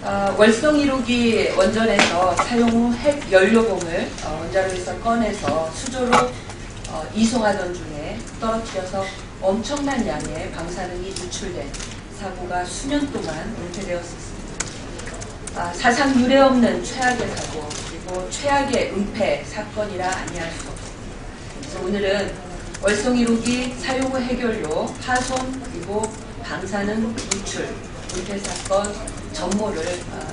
월성 1호기 원전에서 사용 후 핵 연료봉을 원자로에서 꺼내서 수조로 이송하던 중에 떨어뜨려서 엄청난 양의 방사능이 누출된 사고가 수년 동안 은폐되었습니다. 사상 유례 없는 최악의 사고, 그리고 최악의 은폐 사건이라 아니할 수 없습니다. 그래서 오늘은 월성 1호기 사용 후 핵연료 파손 그리고 방사능 누출 은폐 사건 전모를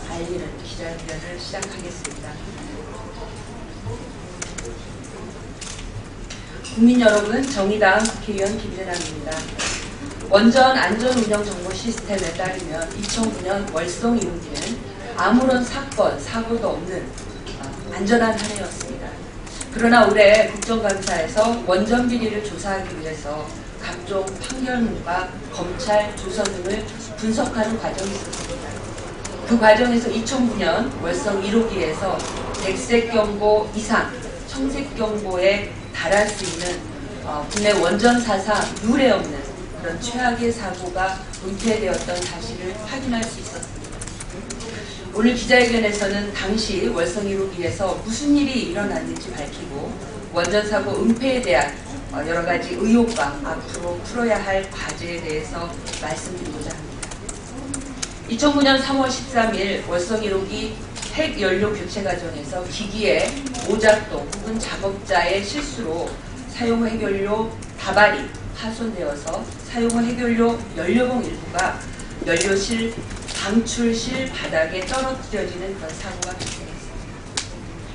알리는 기자회견을 시작하겠습니다. 국민 여러분, 정의당 국회의원 김재남입니다. 원전 안전운영 정보 시스템에 따르면 2009년 월성 1호기는 아무런 사건, 사고도 없는 안전한 한 해였습니다. 그러나 올해 국정감사에서 원전 비리를 조사하기 위해서 각종 판결문과 검찰 조서 등을 분석하는 과정이 있었습니다. 그 과정에서 2009년 월성 1호기에서 백색 경보 이상 청색 경보에 달할 수 있는 국내 원전 사상 유례 없는 그런 최악의 사고가 은폐되었던 사실을 확인할 수 있었습니다. 오늘 기자회견에서는 당시 월성 1호기에서 무슨 일이 일어났는지 밝히고 원전 사고 은폐에 대한 여러 가지 의혹과 앞으로 풀어야 할 과제에 대해서 말씀드리고자 합니다. 2009년 3월 13일 월성 1호기 핵연료 교체 과정에서 기기의 오작동 혹은 작업자의 실수로 사용 후 핵연료 다발이 파손되어서 사용 후 핵연료 연료봉 일부가 연료실 방출실 바닥에 떨어뜨려지는 그런 사고가 발생했습니다.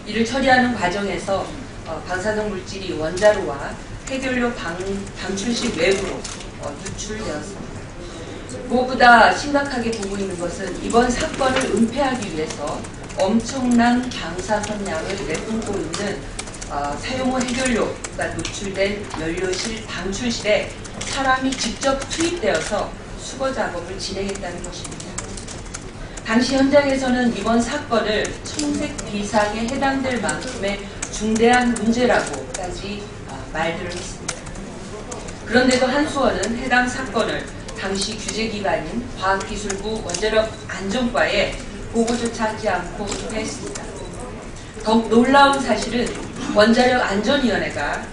이를 처리하는 과정에서 방사능 물질이 원자로와 핵연료 방출실 외부로 누출되었습니다. 무엇보다 심각하게 보고 있는 것은 이번 사건을 은폐하기 위해서 엄청난 방사선량을 내뿜고 있는 사용 후 핵연료가 노출된 연료실 방출실에 사람이 직접 투입되어서 수거 작업을 진행했다는 것입니다. 당시 현장에서는 이번 사건을 청색 비상에 해당될 만큼의 중대한 문제라고까지 말들을 했습니다. 그런데도 한수원은 해당 사건을 당시 규제기관인 과학기술부 원자력안전과에 보고조차 하지 않고 은폐했습니다. 더욱 놀라운 사실은 원자력안전위원회가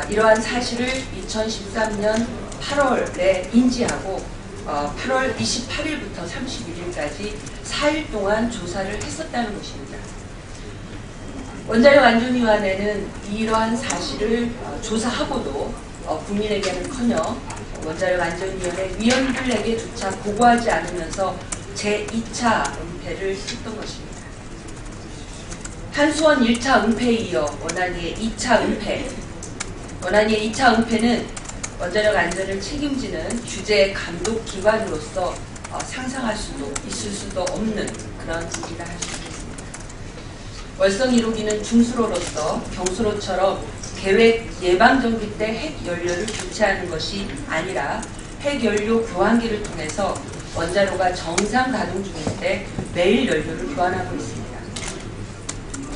이러한 사실을 2013년 8월에 인지하고 8월 28일부터 31일까지 4일 동안 조사를 했었다는 것입니다. 원자력안전위원회는 이러한 사실을 조사하고도 국민에게는커녕 원자력안전위원회 위원들에게조차 보고하지 않으면서 제2차 은폐를 했던 것입니다. 한수원 1차 은폐에 이어 원안위의 2차 은폐. 원안위의 2차 은폐는 원자력 안전을 책임지는 규제 감독 기관으로서 상상할 수도 있을 수도 없는 그런 일이라 할 수 있겠습니다. 월성 1호기는 중수로로서 경수로처럼 계획 예방정비 때 핵연료를 교체하는 것이 아니라 핵연료 교환기를 통해서 원자로가 정상 가동 중일 때 매일 연료를 교환하고 있습니다.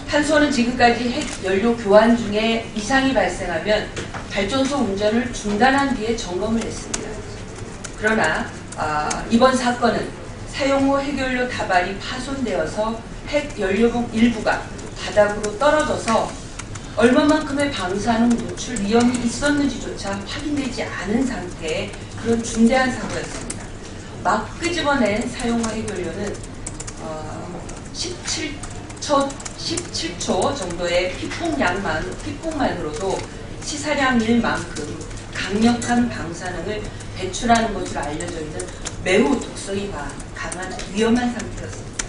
한수원은 지금까지 핵연료 교환 중에 이상이 발생하면 발전소 운전을 중단한 뒤에 점검을 했습니다. 그러나 이번 사건은 사용 후 핵연료 다발이 파손되어서 핵연료봉 일부가 바닥으로 떨어져서 얼마만큼의 방사능 노출 위험이 있었는지조차 확인되지 않은 상태의 그런 중대한 사고였습니다. 막 끄집어낸 사용 후 핵연료는 17초 정도의 피폭만으로도 치사량일 만큼 강력한 방사능을 배출하는 것으로 알려져 있는 매우 독성이 강한 위험한 상태였습니다.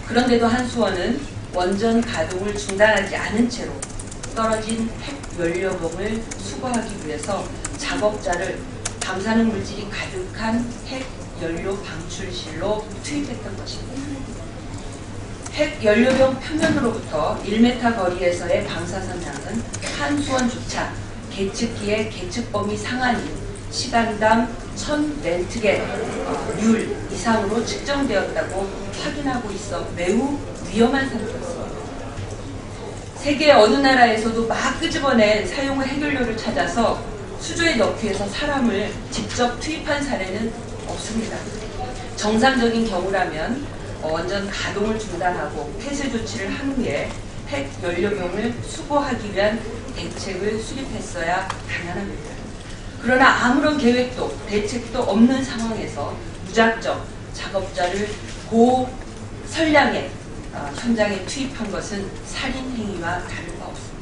그런데도 한수원은 원전 가동을 중단하지 않은 채로 떨어진 핵연료봉을 수거하기 위해서 작업자를 방사능 물질이 가득한 핵연료 방출실로 투입했던 것입니다. 핵연료병 표면으로부터 1m 거리에서의 방사선량은 한수원조차 계측기의 계측 범위 상한인 시간당 1000렌트겐 이상으로 측정되었다고 확인하고 있어 매우 위험한 상태였습니다. 세계 어느 나라에서도 막 끄집어낸 사용 후 핵연료를 찾아서 수조에 넣기 위해서 사람을 직접 투입한 사례는 없습니다. 정상적인 경우라면 원전 가동을 중단하고 폐쇄 조치를 한 후에 핵 연료병을 수거하기 위한 대책을 수립했어야 당연합니다. 그러나 아무런 계획도 대책도 없는 상황에서 무작정 작업자를 고선량의 현장에 투입한 것은 살인행위와 다를 바 없습니다.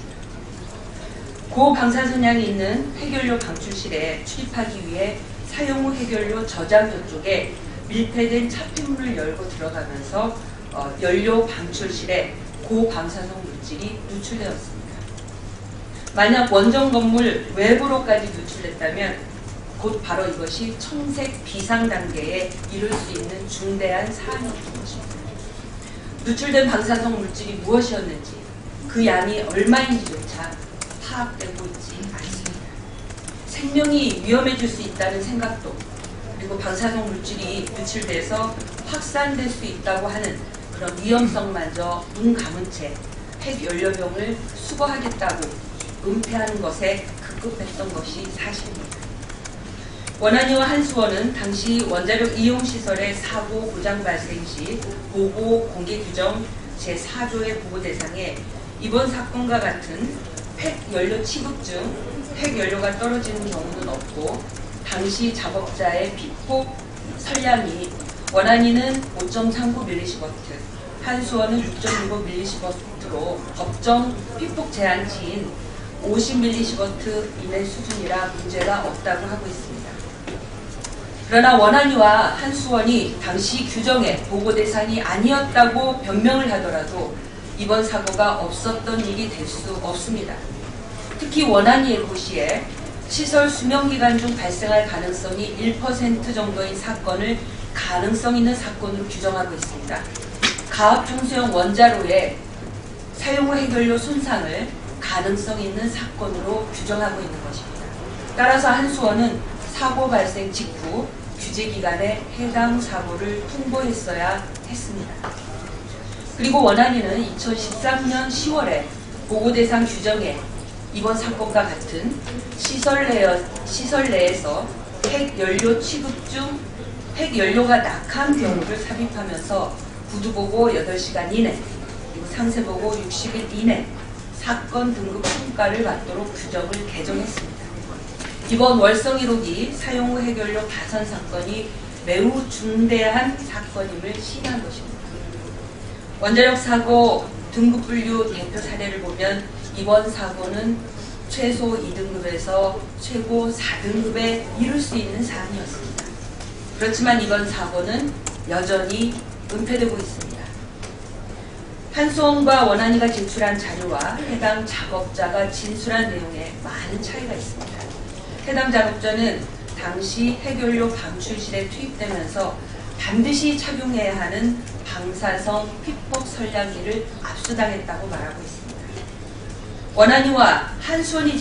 고방사선량이 있는 핵연료 방출실에 출입하기 위해 사용 후 핵연료 저장소 쪽에 밀폐된 차폐문을 열고 들어가면서 연료 방출실에 고방사성 물질이 누출되었습니다. 만약 원전 건물 외부로까지 누출됐다면 곧 바로 이것이 청색 비상 단계에 이를 수 있는 중대한 사안이었던 것입니다. 누출된 방사성 물질이 무엇이었는지 그 양이 얼마인지조차 파악되고 있지 않습니다. 생명이 위험해질 수 있다는 생각도 그리고 방사성 물질이 누출돼서 확산될 수 있다고 하는 그런 위험성마저 눈 감은 채 핵연료병을 수거하겠다고 은폐하는 것에 급급했던 것이 사실입니다. 원안위와 한수원은 당시 원자력 이용시설의 사고 고장 발생 시 보고 공개 규정 제4조의 보고 대상에 이번 사건과 같은 핵연료 취급 중 핵연료가 떨어지는 경우는 없고 당시 작업자의 피폭 설량이 원안위는 5.39mSv, 한수원은 6.65mSv로 법정 피폭 제한치인 50mSv 이내 수준이라 문제가 없다고 하고 있습니다. 그러나 원안위와 한수원이 당시 규정의 보고 대상이 아니었다고 변명을 하더라도 이번 사고가 없었던 일이 될 수 없습니다. 특히 원안위의 고시에 시설 수명기간 중 발생할 가능성이 1% 정도인 사건을 가능성 있는 사건으로 규정하고 있습니다. 가압중수형 원자로의 사용 후 핵연료 손상을 가능성 있는 사건으로 규정하고 있는 것입니다. 따라서 한수원은 사고 발생 직후 규제기관에 해당 사고를 통보했어야 했습니다. 그리고 원안위는 2013년 10월에 보고대상 규정에 이번 사건과 같은 시설 내에서 핵연료 취급 중 핵연료가 낙한 경우를 삽입하면서 구두보고 8시간 이내, 그리고 상세보고 60일 이내 사건 등급 평가를 받도록 규정을 개정했습니다. 이번 월성 1호기 사용 후 핵연료 파손 사건이 매우 중대한 사건임을 시인한 것입니다. 원자력 사고 등급 분류 대표 사례를 보면 이번 사고는 최소 2등급에서 최고 4등급에 이를 수 있는 사안이었습니다. 그렇지만 이번 사고는 여전히 은폐되고 있습니다. 한수원과 원안위가 제출한 자료와 해당 작업자가 진술한 내용에 많은 차이가 있습니다. 해당 작업자는 당시 핵연료 방출실에 투입되면서 반드시 착용해야 하는 방사성 피폭 선량기를 압수당했다고 말하고 있습니다. 원안위와 한수원이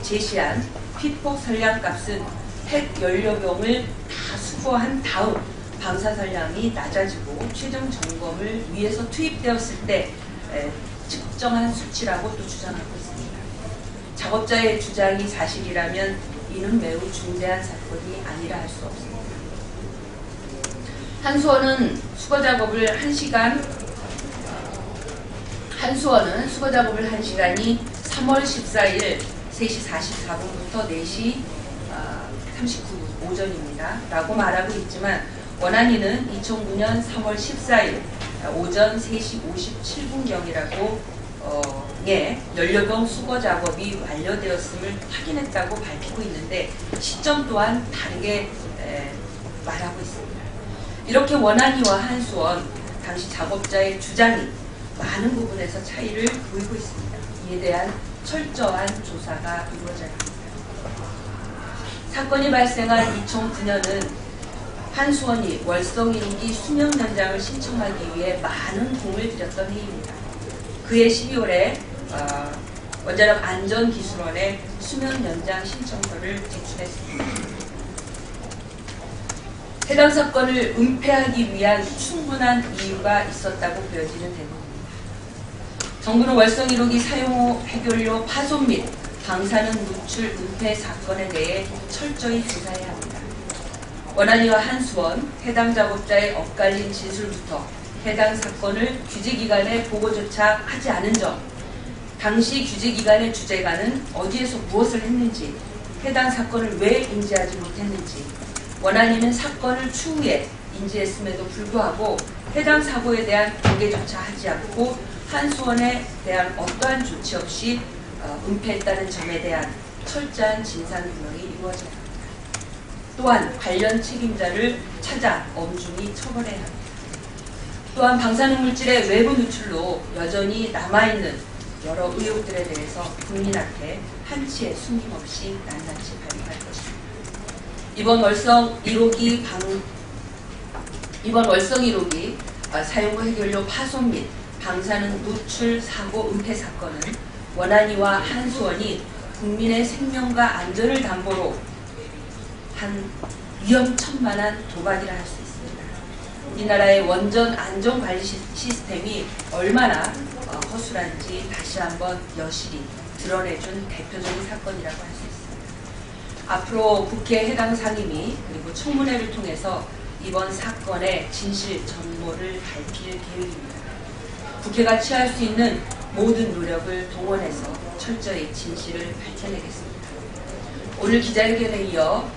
제시한 피폭 선량값은 핵연료병을 다 수거한 다음 방사선량이 낮아지고 최종 점검을 위해서 투입되었을 때 측정한 수치라고 또 주장하고 있습니다. 작업자의 주장이 사실이라면 이는 매우 중대한 사건이 아니라 할 수 없습니다. 한수원은 수거 작업을 1시간이 3월 14일 3시 44분부터 4시 39분 오전입니다. 라고 말하고 있지만 원안위는 2009년 3월 14일 오전 3시 57분경이라고 연료병 수거 작업이 완료되었음을 확인했다고 밝히고 있는데 시점 또한 다르게 말하고 있습니다. 이렇게 원안위와 한수원 당시 작업자의 주장이 많은 부분에서 차이를 보이고 있습니다. 이에 대한 철저한 조사가 이루어져야 합니다. 사건이 발생한 2009년은 한수원이 월성 1호기 수명 연장을 신청하기 위해 많은 공을 들였던 해입니다. 그해 12월에 원자력 안전기술원에 수명 연장 신청서를 제출했습니다. 해당 사건을 은폐하기 위한 충분한 이유가 있었다고 보여지는 대목입니다. 정부는 월성 1호기 사용 후 핵연료 파손 및 방사능 누출 은폐 사건에 대해 철저히 조사해야 합니다. 원안위와 한수원, 해당 작업자의 엇갈린 진술부터 해당 사건을 규제기관에 보고조차 하지 않은 점, 당시 규제기관의 주재관은 어디에서 무엇을 했는지, 해당 사건을 왜 인지하지 못했는지, 원안위는 사건을 추후에 인지했음에도 불구하고 해당 사고에 대한 공개조차 하지 않고 한수원에 대한 어떠한 조치 없이 은폐했다는 점에 대한 철저한 진상규명이 이루어져야 합니다. 또한 관련 책임자를 찾아 엄중히 처벌해야 합니다. 또한 방사능물질의 외부 누출로 여전히 남아있는 여러 의혹들에 대해서 국민 앞에 한치의 숨김없이 낱낱이 발표할 것입니다. 이번 월성 1호기 사용후 해결료 파손 및 방사능 누출 사고 은폐 사건은 원안위와 한수원이 국민의 생명과 안전을 담보로 한 위험천만한 도박이라 할 수 있습니다. 우리나라의 원전 안전관리 시스템이 얼마나 허술한지 다시 한번 여실히 드러내준 대표적인 사건이라고 할 수 있습니다. 앞으로 국회 해당 상임위 그리고 청문회를 통해서 이번 사건의 진실 전모를 밝힐 계획입니다. 국회가 취할 수 있는 모든 노력을 동원해서 철저히 진실을 밝혀내겠습니다. 오늘 기자회견에 이어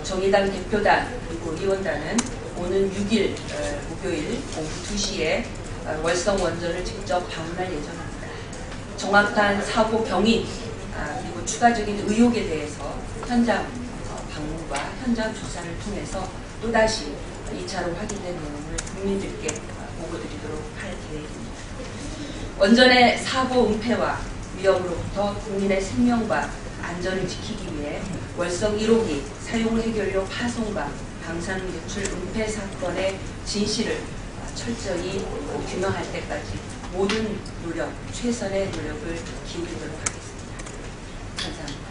정의당 대표단 그리고 의원단은 오는 6일 목요일 오후 2시에 월성 원전을 직접 방문할 예정입니다. 정확한 사고 병인 그리고 추가적인 의혹에 대해서 현장 방문과 현장 조사를 통해서 또다시 2차로 확인된 내용을 국민들께 보고드리도록 할 계획입니다. 원전의 사고 은폐와 위험으로부터 국민의 생명과 안전을 지키기 위해 월성 1호기 사용 해결료 파손과 방사능 누출 은폐 사건의 진실을 철저히 규명할 때까지 모든 노력, 최선의 노력을 기울이도록 하겠습니다. 감사합니다.